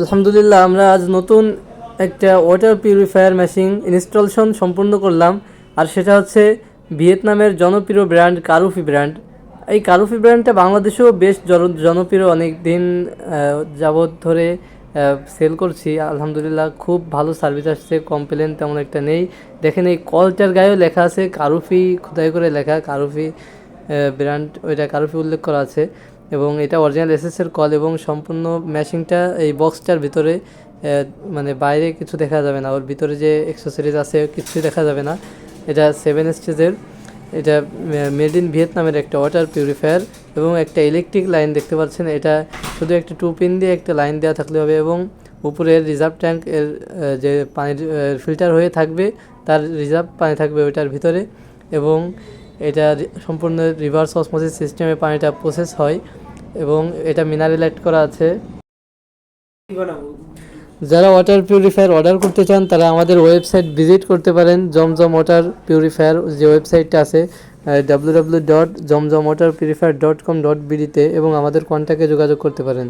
আলহামদুলিল্লাহ, আমরা আজ নতুন একটা ওয়াটার পিউরিফায়ার মেশিন ইনস্টলেশন সম্পূর্ণ করলাম। আর সেটা হচ্ছে ভিয়েতনামের জনপ্রিয় ব্র্যান্ড কারুফি ব্র্যান্ড। এই কারুফি ব্র্যান্ডটা বাংলাদেশেও বেশ জনপ্রিয়, অনেক দিন যাবৎ ধরে সেল করছি। আলহামদুলিল্লাহ, খুব ভালো সার্ভিস আসছে, কমপ্লেন তেমন একটা নেই। দেখেন, এই কলটার গায়েও লেখা আছে কারুফি, খোদাই করে লেখা কারুফি ব্র্যান্ড, ওইটা কারুফি উল্লেখ করা আছে। এবং এটা অরিজিনাল এসএসের কল, এবং সম্পূর্ণ মেশিনটা এই বক্সটার ভিতরে মানে বাইরে কিছু দেখা যাবে না, ওর ভিতরে যে অ্যাক্সেসরিজ আছে কিছু দেখা যাবে না। এটা 7 স্টেজের, এটা মেড ইন ভিয়েতনামের একটা ওয়াটার পিউরিফায়ার। এবং একটা ইলেকট্রিক লাইন দেখতে পাচ্ছেন, এটা শুধু একটা 2 পিন দিয়ে একটা লাইন দেওয়া থাকলে হবে। এবং উপরের রিজার্ভ ট্যাঙ্ক এর যে পানির ফিল্টার হয়ে থাকবে, তার রিজার্ভ পানি থাকবে ওইটার ভিতরে। এবং এটা সম্পূর্ণ রিভার্স অসমোসিস সিস্টেমে পানিটা প্রসেস হয়, এবং এটা মিনারেল অ্যাড করা আছে। যারা ওয়াটার পিউরিফায়ার অর্ডার করতে চান তারা আমাদের ওয়েবসাইট ভিজিট করতে পারেন, জমজম ওয়াটার পিউরিফায়ার যে ওয়েবসাইটটা আছে www.jomjomwaterpurifier.com.bd তে, এবং আমাদের কন্ট্যাক্টে যোগাযোগ করতে পারেন।